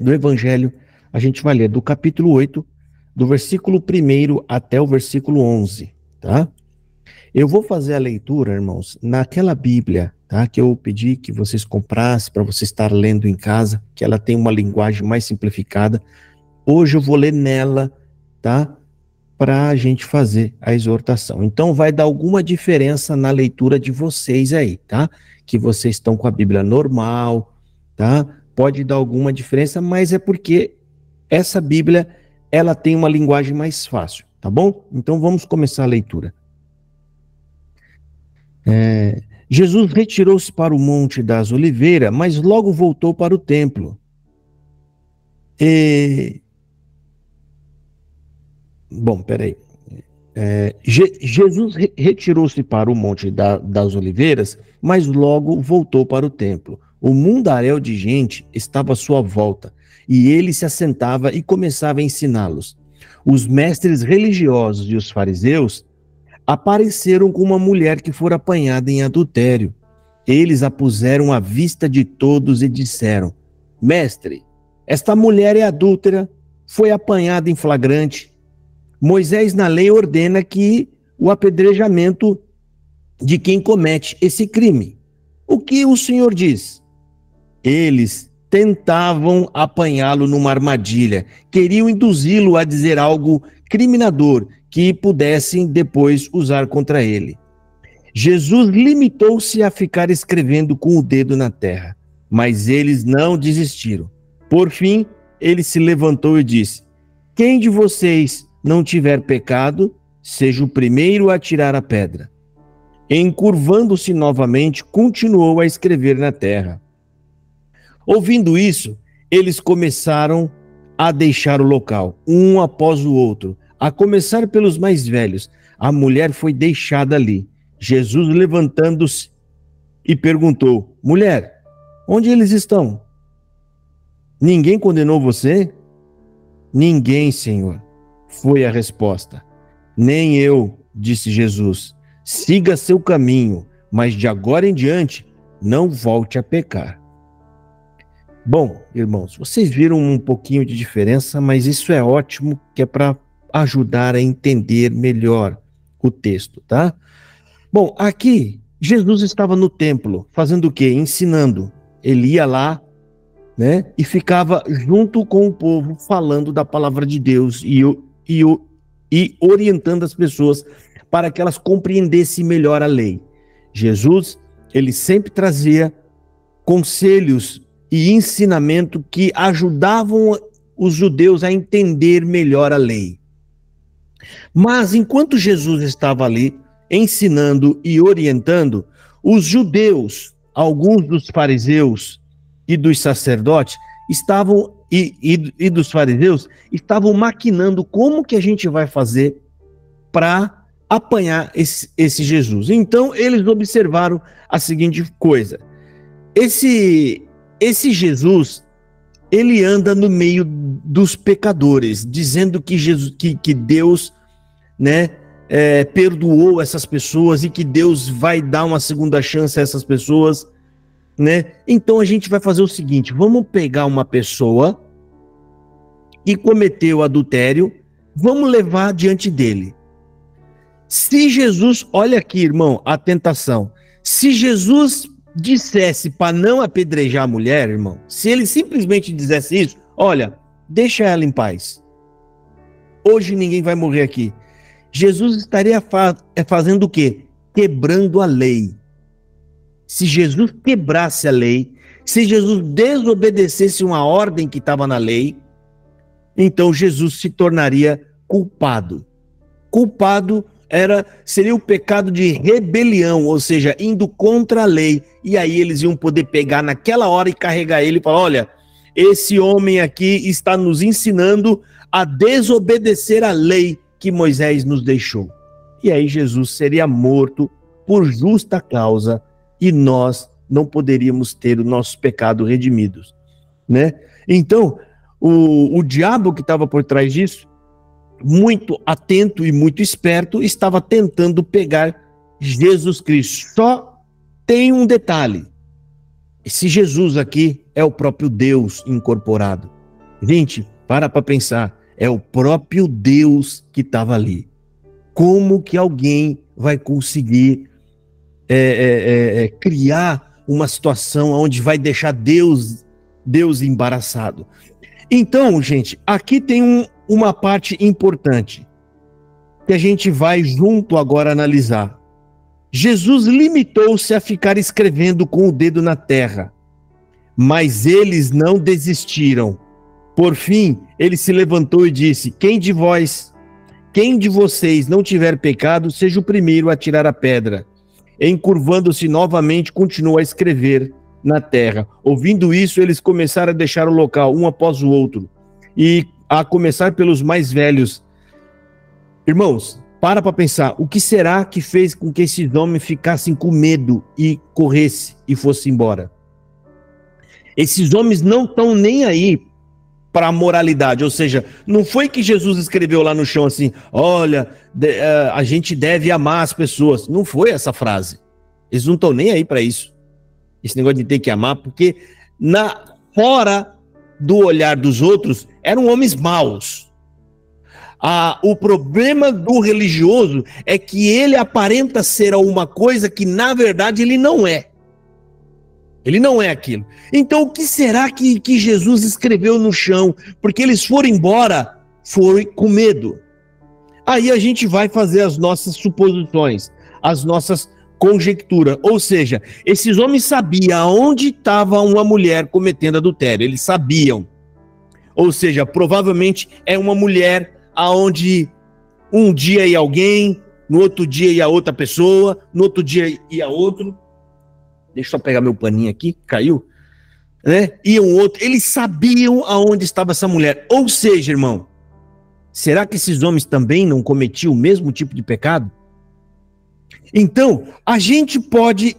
do Evangelho, a gente vai ler do capítulo 8, do versículo 1 até o versículo 11, tá? Eu vou fazer a leitura, irmãos, naquela Bíblia, tá? Que eu pedi que vocês comprassem para você estar lendo em casa, que ela tem uma linguagem mais simplificada. Hoje eu vou ler nela, tá? Para a gente fazer a exortação. Então vai dar alguma diferença na leitura de vocês aí, tá? Que vocês estão com a Bíblia normal, tá? Pode dar alguma diferença, mas é porque essa Bíblia, ela tem uma linguagem mais fácil, tá bom? Então vamos começar a leitura. Jesus retirou-se para o Monte das Oliveiras, mas logo voltou para o templo. Bom, peraí. Jesus retirou-se para o Monte das Oliveiras, mas logo voltou para o templo. O mundaréu de gente estava à sua volta, e ele se assentava e começava a ensiná-los. Os mestres religiosos e os fariseus apareceram com uma mulher que fora apanhada em adultério. Eles a puseram à vista de todos e disseram: Mestre, esta mulher é adúltera, foi apanhada em flagrante. Moisés na lei ordena que o apedrejamento de quem comete esse crime. O que o Senhor diz? Eles tentavam apanhá-lo numa armadilha, queriam induzi-lo a dizer algo criminador que pudessem depois usar contra ele. Jesus limitou-se a ficar escrevendo com o dedo na terra, mas eles não desistiram. Por fim, ele se levantou e disse: Quem de vocês não tiver pecado, seja o primeiro a tirar a pedra. Encurvando-se novamente, continuou a escrever na terra. Ouvindo isso, eles começaram a deixar o local, um após o outro, a começar pelos mais velhos. A mulher foi deixada ali. Jesus, levantando-se, e perguntou: Mulher, onde eles estão? Ninguém condenou você? Ninguém, Senhor, foi a resposta. Nem eu, disse Jesus. Siga seu caminho, mas de agora em diante, não volte a pecar. Bom, irmãos, vocês viram um pouquinho de diferença, mas isso é ótimo, que é para ajudar a entender melhor o texto, tá? Bom, aqui, Jesus estava no templo, fazendo o quê? Ensinando. Ele ia lá, né, e ficava junto com o povo, falando da palavra de Deus e orientando as pessoas para que elas compreendessem melhor a lei. Jesus, ele sempre trazia conselhos e ensinamento que ajudavam os judeus a entender melhor a lei. Mas enquanto Jesus estava ali ensinando e orientando, os judeus, alguns dos fariseus e dos sacerdotes estavam e dos fariseus estavam maquinando como que a gente vai fazer para apanhar esse Jesus. Então eles observaram a seguinte coisa: esse Jesus, ele anda no meio dos pecadores, dizendo que Deus, né, perdoou essas pessoas e que Deus vai dar uma segunda chance a essas pessoas, né? Então a gente vai fazer o seguinte: vamos pegar uma pessoa que cometeu adultério, vamos levar diante dele. Se Jesus, olha aqui, irmão, a tentação. Se Jesus dissesse para não apedrejar a mulher, irmão, se ele simplesmente dissesse isso, olha, deixa ela em paz. Hoje ninguém vai morrer aqui. Jesus estaria fazendo o quê? Quebrando a lei. Se Jesus quebrasse a lei, se Jesus desobedecesse uma ordem que estava na lei, então Jesus se tornaria culpado. Culpado seria o pecado de rebelião, ou seja, indo contra a lei. E aí eles iam poder pegar naquela hora e carregar ele e falar: olha, esse homem aqui está nos ensinando a desobedecer a lei que Moisés nos deixou. E aí Jesus seria morto por justa causa e nós não poderíamos ter o nosso pecado redimidos, né? Então, o diabo que estava por trás disso, muito atento e muito esperto, estava tentando pegar Jesus Cristo. Só tem um detalhe: Esse Jesus aqui é o próprio Deus incorporado. Gente, para pensar, é o próprio Deus que estava ali. Como que alguém vai conseguir criar uma situação onde vai deixar Deus embaraçado? Então, gente, aqui tem uma parte importante que a gente vai junto agora analisar. Jesus limitou-se a ficar escrevendo com o dedo na terra, mas eles não desistiram. Por fim, ele se levantou e disse: quem de vocês não tiver pecado, seja o primeiro a tirar a pedra. Encurvando-se novamente, continuou a escrever na terra. Ouvindo isso, eles começaram a deixar o local, um após o outro, e a começar pelos mais velhos. Irmãos, para pensar, o que será que fez com que esses homens ficassem com medo e corressem e fossem embora? Esses homens não estão nem aí para a moralidade, ou seja, não foi que Jesus escreveu lá no chão assim: olha, a gente deve amar as pessoas. Não foi essa frase. Eles não estão nem aí para isso. Esse negócio de ter que amar, porque fora do olhar dos outros, eram homens maus. O problema do religioso é que ele aparenta ser alguma coisa que na verdade ele não é. Ele não é aquilo. Então o que será que Jesus escreveu no chão? Porque eles foram embora, foram com medo. Aí a gente vai fazer as nossas suposições, as nossas conjecturas. Ou seja, esses homens sabiam onde estava uma mulher cometendo adultério. Eles sabiam. Ou seja, provavelmente é uma mulher aonde um dia ia alguém, no outro dia ia outra pessoa, no outro dia ia outro. Deixa eu só pegar meu paninho aqui, caiu. Né? Ia um outro. Eles sabiam aonde estava essa mulher. Ou seja, irmão, será que esses homens também não cometiam o mesmo tipo de pecado? Então, a gente pode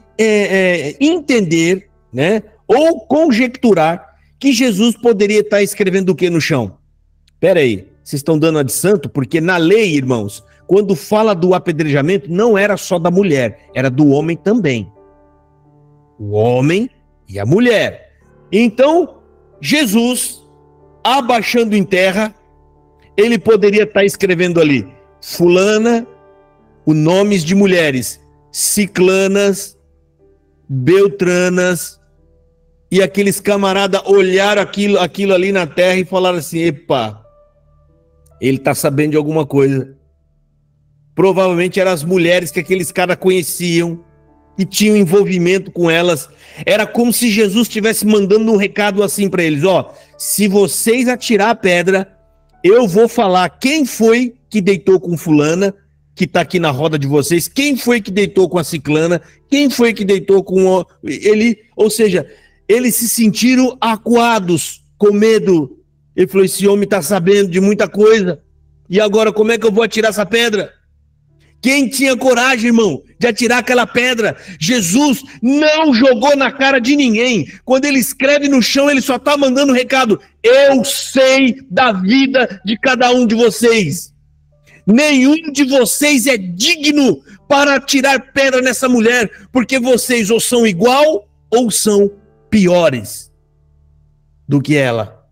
entender, né, ou conjecturar que Jesus poderia estar escrevendo o que no chão? Espera aí, vocês estão dando a de santo? Porque na lei, irmãos, quando fala do apedrejamento, não era só da mulher, era do homem também. O homem e a mulher. Então, Jesus, abaixando em terra, ele poderia estar escrevendo ali: fulana, os nomes de mulheres, ciclanas, beltranas, e aqueles camaradas olharam aquilo ali na terra e falaram assim: epa, ele está sabendo de alguma coisa. Provavelmente eram as mulheres que aqueles caras conheciam, e tinham envolvimento com elas. Era como se Jesus estivesse mandando um recado assim para eles: ó, se vocês atirar a pedra, eu vou falar quem foi que deitou com fulana, que está aqui na roda de vocês, quem foi que deitou com a ciclana, quem foi que deitou com ele. Ou seja, eles se sentiram acuados, com medo. Ele falou: esse homem está sabendo de muita coisa, e agora como é que eu vou atirar essa pedra? Quem tinha coragem, irmão, de atirar aquela pedra? Jesus não jogou na cara de ninguém. Quando ele escreve no chão, ele só está mandando um recado: eu sei da vida de cada um de vocês. Nenhum de vocês é digno para atirar pedra nessa mulher, porque vocês ou são igual ou são piores do que ela.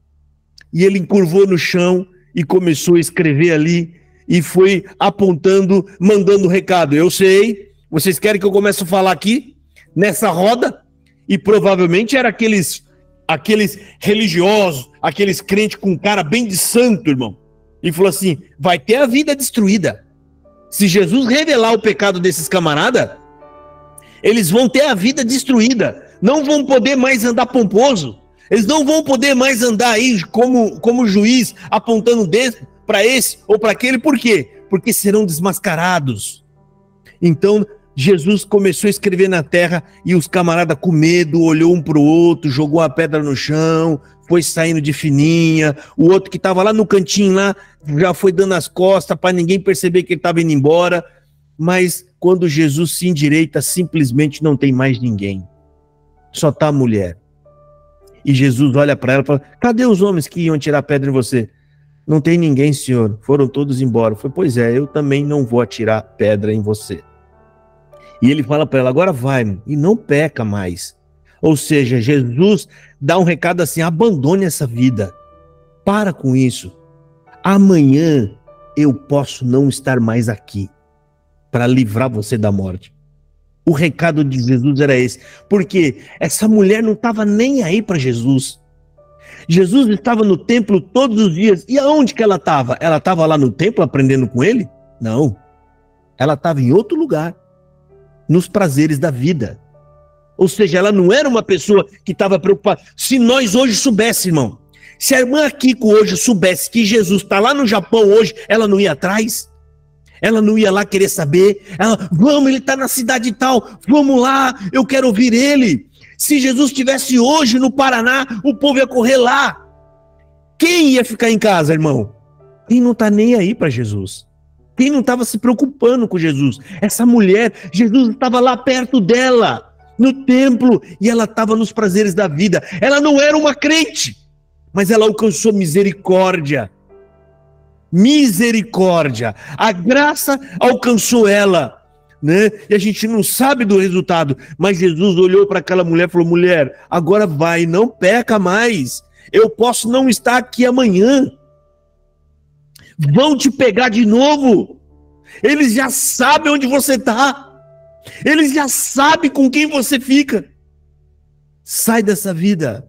E ele encurvou no chão e começou a escrever ali, e foi apontando, mandando recado: eu sei, vocês querem que eu comece a falar aqui, nessa roda? E provavelmente era aqueles religiosos, aqueles crentes com cara bem de santo, irmão. E falou assim: vai ter a vida destruída. Se Jesus revelar o pecado desses camaradas, eles vão ter a vida destruída. Não vão poder mais andar pomposo. Eles não vão poder mais andar aí como juiz, apontando o dedo para esse ou para aquele. Por quê? Porque serão desmascarados. Então Jesus começou a escrever na terra, e os camaradas com medo olhou um para o outro, jogou a pedra no chão, foi saindo de fininha. O outro que estava lá no cantinho lá já foi dando as costas para ninguém perceber que ele estava indo embora. Mas quando Jesus se endireita, simplesmente não tem mais ninguém, só está a mulher. E Jesus olha para ela e fala: cadê os homens que iam tirar pedra em você? Não tem ninguém, senhor, foram todos embora. Foi: pois é, eu também não vou atirar pedra em você. E ele fala para ela: agora vai, e não peca mais. Ou seja, Jesus dá um recado assim: abandone essa vida. Para com isso. Amanhã eu posso não estar mais aqui para livrar você da morte. O recado de Jesus era esse. Porque essa mulher não estava nem aí para Jesus. Jesus estava no templo todos os dias. E aonde que ela estava? Ela estava lá no templo aprendendo com ele? Não. Ela estava em outro lugar. Nos prazeres da vida. Ou seja, ela não era uma pessoa que estava preocupada. Se nós hoje soubéssemos, irmão, se a irmã Kiko hoje soubesse que Jesus está lá no Japão hoje, ela não ia atrás? Ela não ia lá querer saber? Ela, vamos, ele está na cidade tal, vamos lá, eu quero ouvir ele. Se Jesus estivesse hoje no Paraná, o povo ia correr lá. Quem ia ficar em casa, irmão? Quem não está nem aí para Jesus. Quem não estava se preocupando com Jesus? Essa mulher, Jesus estava lá perto dela, no templo, e ela estava nos prazeres da vida. Ela não era uma crente, mas ela alcançou misericórdia. Misericórdia. A graça alcançou ela, né? E a gente não sabe do resultado, mas Jesus olhou para aquela mulher e falou: mulher, agora vai, não peca mais. Eu posso não estar aqui amanhã. Vão te pegar de novo. Eles já sabem onde você está. Eles já sabem com quem você fica. Sai dessa vida.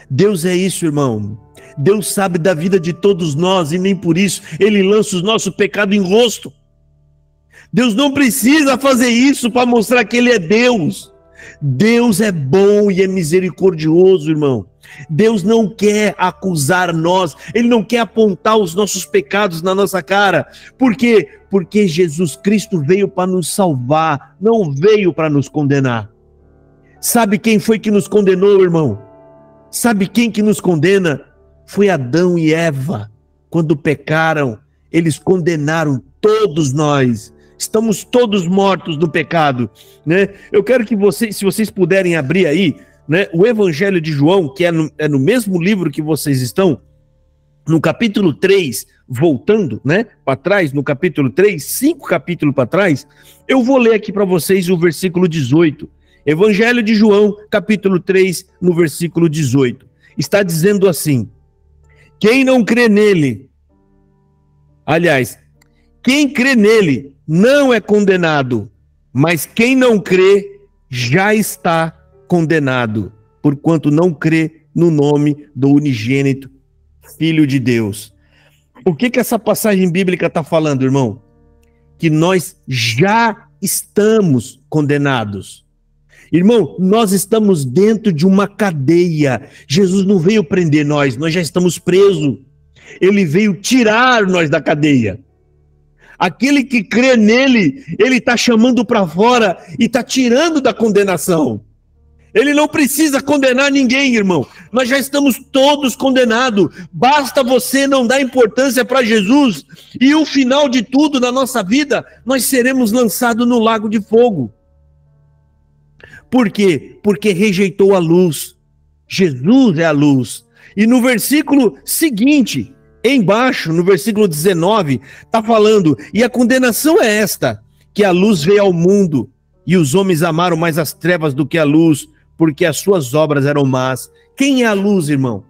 Deus é isso, irmão. Deus sabe da vida de todos nós e nem por isso Ele lança o nosso pecado em rosto. Deus não precisa fazer isso para mostrar que Ele é Deus. Deus é bom e é misericordioso, irmão. Deus não quer acusar nós, Ele não quer apontar os nossos pecados na nossa cara. Por quê? Porque Jesus Cristo veio para nos salvar, não veio para nos condenar. Sabe quem foi que nos condenou, irmão? Sabe quem que nos condena? Foi Adão e Eva. Quando pecaram, eles condenaram todos nós. Estamos todos mortos no pecado, né? Eu quero que vocês, se vocês puderem abrir aí, né, o Evangelho de João, que é no mesmo livro que vocês estão, no capítulo 3, voltando, né, para trás, no capítulo 3, 5 capítulos para trás, eu vou ler aqui para vocês o versículo 18. Evangelho de João, capítulo 3, no versículo 18. Está dizendo assim: quem não crê nele, aliás, quem crê nele não é condenado, mas quem não crê já está condenado, porquanto não crê no nome do unigênito Filho de Deus. O que essa passagem bíblica está falando, irmão? Que nós já estamos condenados. Irmão, nós estamos dentro de uma cadeia. Jesus não veio prender nós já estamos presos. Ele veio tirar nós da cadeia. Aquele que crê nele, ele está chamando para fora e está tirando da condenação. Ele não precisa condenar ninguém, irmão. Nós já estamos todos condenados. Basta você não dar importância para Jesus e o final de tudo na nossa vida, nós seremos lançados no lago de fogo. Por quê? Porque rejeitou a luz. Jesus é a luz. E no versículo seguinte, embaixo, no versículo 19, está falando: e a condenação é esta, que a luz veio ao mundo, e os homens amaram mais as trevas do que a luz, porque as suas obras eram más. Quem é a luz, irmão?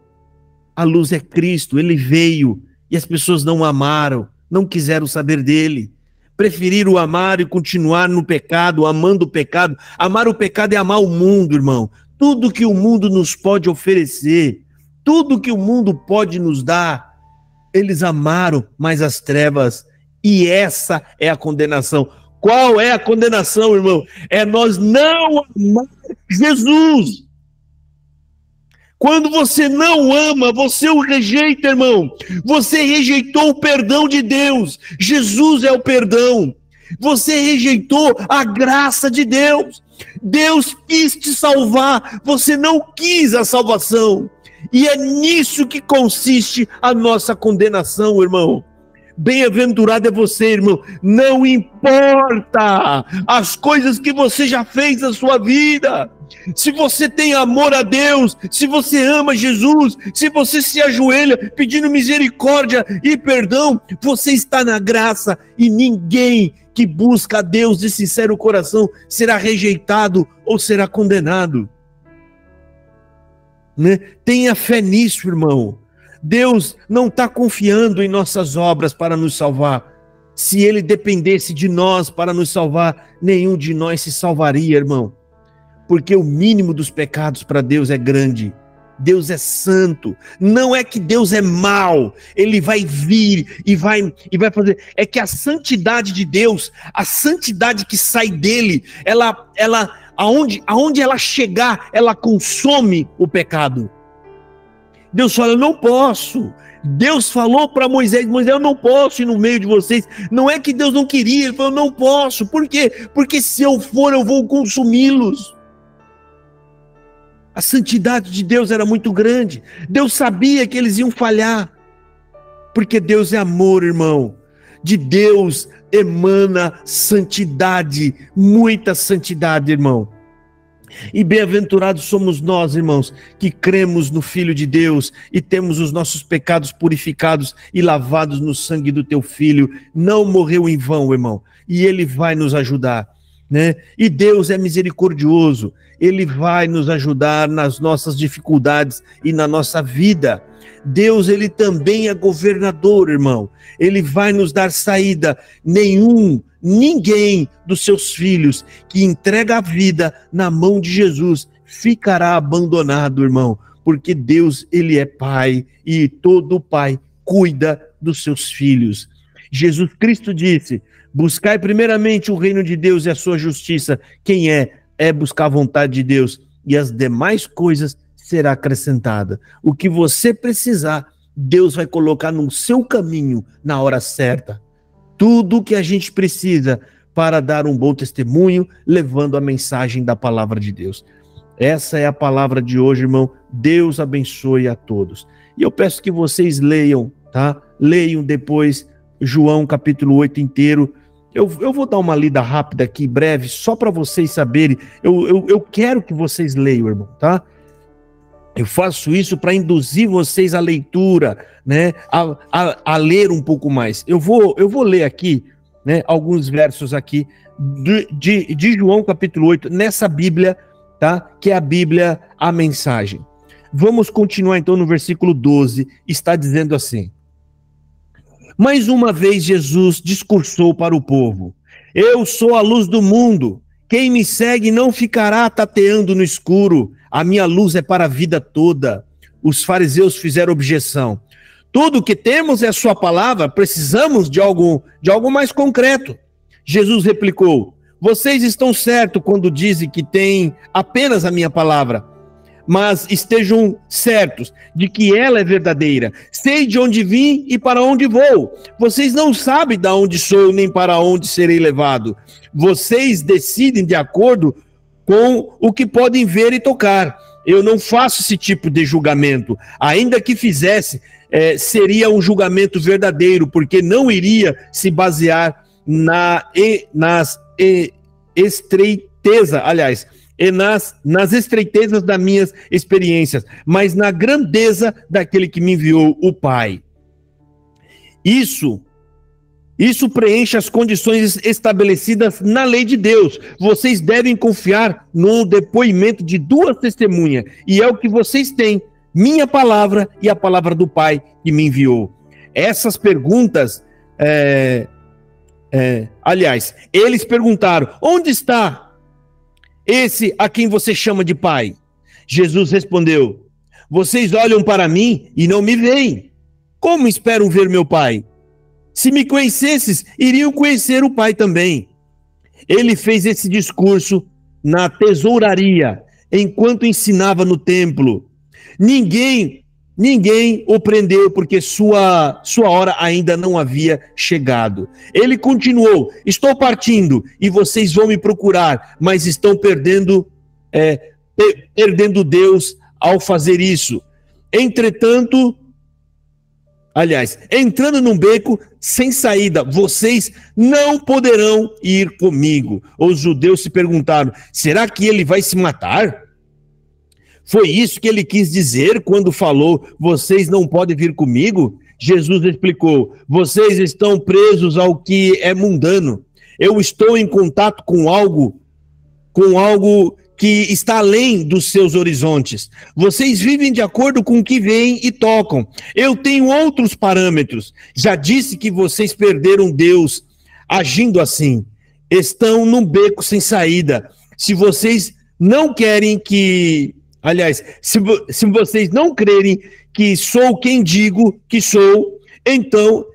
A luz é Cristo. Ele veio, e as pessoas não amaram, não quiseram saber dele. Preferiram amar e continuar no pecado, amando o pecado. Amar o pecado é amar o mundo, irmão. Tudo que o mundo nos pode oferecer, tudo que o mundo pode nos dar, eles amaram mais as trevas. E essa é a condenação. Qual é a condenação, irmão? É nós não amar Jesus. Quando você não ama, você o rejeita, irmão. Você rejeitou o perdão de Deus. Jesus é o perdão. Você rejeitou a graça de Deus. Deus quis te salvar. Você não quis a salvação. E é nisso que consiste a nossa condenação, irmão. Bem-aventurado é você, irmão. Não importa as coisas que você já fez na sua vida. Se você tem amor a Deus, se você ama Jesus, se você se ajoelha pedindo misericórdia e perdão, você está na graça, e ninguém que busca a Deus de sincero coração será rejeitado ou será condenado. né? Tenha fé nisso, irmão. Deus não está confiando em nossas obras para nos salvar. Se Ele dependesse de nós para nos salvar, nenhum de nós se salvaria, irmão. Porque o mínimo dos pecados para Deus é grande. Deus é santo. Não é que Deus é mau. Ele vai vir e vai fazer. É que a santidade de Deus, a santidade que sai dele, aonde ela chegar, ela consome o pecado. Deus fala, eu não posso. Deus falou para Moisés, eu não posso ir no meio de vocês. Não é que Deus não queria, ele falou, eu não posso. Por quê? Porque se eu for, eu vou consumi-los. A santidade de Deus era muito grande. Deus sabia que eles iam falhar. Porque Deus é amor, irmão. De Deus emana santidade, muita santidade, irmão. E bem-aventurados somos nós, irmãos, que cremos no Filho de Deus e temos os nossos pecados purificados e lavados no sangue do teu Filho. Não morreu em vão, irmão, e Ele vai nos ajudar, né? E Deus é misericordioso, Ele vai nos ajudar nas nossas dificuldades e na nossa vida. Deus, Ele também é governador, irmão. Ele vai nos dar saída. Ninguém dos seus filhos que entrega a vida na mão de Jesus ficará abandonado, irmão, porque Deus, Ele é Pai e todo pai cuida dos seus filhos. Jesus Cristo disse, buscai primeiramente o reino de Deus e a sua justiça. Quem é buscar a vontade de Deus, e as demais coisas será acrescentada. O que você precisar, Deus vai colocar no seu caminho na hora certa. Tudo o que a gente precisa para dar um bom testemunho, levando a mensagem da palavra de Deus. Essa é a palavra de hoje, irmão. Deus abençoe a todos. E eu peço que vocês leiam, tá? Leiam depois João capítulo 8 inteiro. Eu vou dar uma lida rápida aqui, breve, só para vocês saberem. Eu quero que vocês leiam, irmão, tá? Eu faço isso para induzir vocês à leitura, né? A ler um pouco mais. Eu vou ler aqui, né, alguns versos aqui de João capítulo 8, nessa Bíblia, tá? Que é a Bíblia, a mensagem. Vamos continuar então no versículo 12, está dizendo assim: mais uma vez Jesus discursou para o povo: eu sou a luz do mundo, quem me segue não ficará tateando no escuro, a minha luz é para a vida toda. Os fariseus fizeram objeção: tudo o que temos é a sua palavra, precisamos de algo mais concreto. Jesus replicou: vocês estão certos quando dizem que têm apenas a minha palavra, mas estejam certos de que ela é verdadeira. Sei de onde vim e para onde vou. Vocês não sabem de onde sou nem para onde serei levado. Vocês decidem de acordo com o que podem ver e tocar. Eu não faço esse tipo de julgamento. Ainda que fizesse, seria um julgamento verdadeiro, porque não iria se basear nas estreitezas das minhas experiências, mas na grandeza daquele que me enviou, o Pai. Isso preenche as condições estabelecidas na lei de Deus. Vocês devem confiar no depoimento de duas testemunhas, e é o que vocês têm: minha palavra e a palavra do Pai que me enviou. Essas perguntas, aliás, eles perguntaram: onde está esse a quem você chama de Pai? Jesus respondeu: vocês olham para mim e não me veem. Como esperam ver meu Pai? Se me conhecesses, iriam conhecer o Pai também. Ele fez esse discurso na tesouraria, enquanto ensinava no templo. Ninguém o prendeu, porque sua hora ainda não havia chegado. Ele continuou: estou partindo e vocês vão me procurar, mas estão perdendo Deus ao fazer isso. Entrando num beco sem saída, vocês não poderão ir comigo. Os judeus se perguntaram: será que ele vai se matar? Foi isso que ele quis dizer quando falou: vocês não podem vir comigo? Jesus explicou: vocês estão presos ao que é mundano. Eu estou em contato com algo que está além dos seus horizontes. Vocês vivem de acordo com o que veem e tocam. Eu tenho outros parâmetros. Já disse que vocês perderam Deus agindo assim. Estão num beco sem saída. Se vocês não querem que... Aliás, se vocês não crerem que sou quem digo que sou, então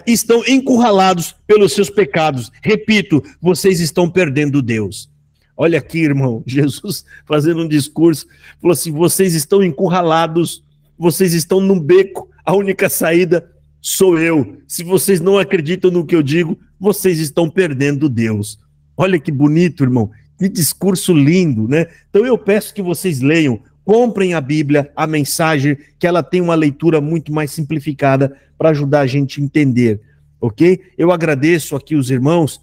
estão encurralados pelos seus pecados. Repito, vocês estão perdendo Deus. Olha aqui, irmão, Jesus fazendo um discurso, falou assim, vocês estão encurralados, vocês estão num beco, a única saída sou eu. Se vocês não acreditam no que eu digo, vocês estão perdendo Deus. Olha que bonito, irmão, que discurso lindo, né? Então eu peço que vocês leiam, comprem a Bíblia, a mensagem, que ela tem uma leitura muito mais simplificada para ajudar a gente a entender, ok? Eu agradeço aqui os irmãos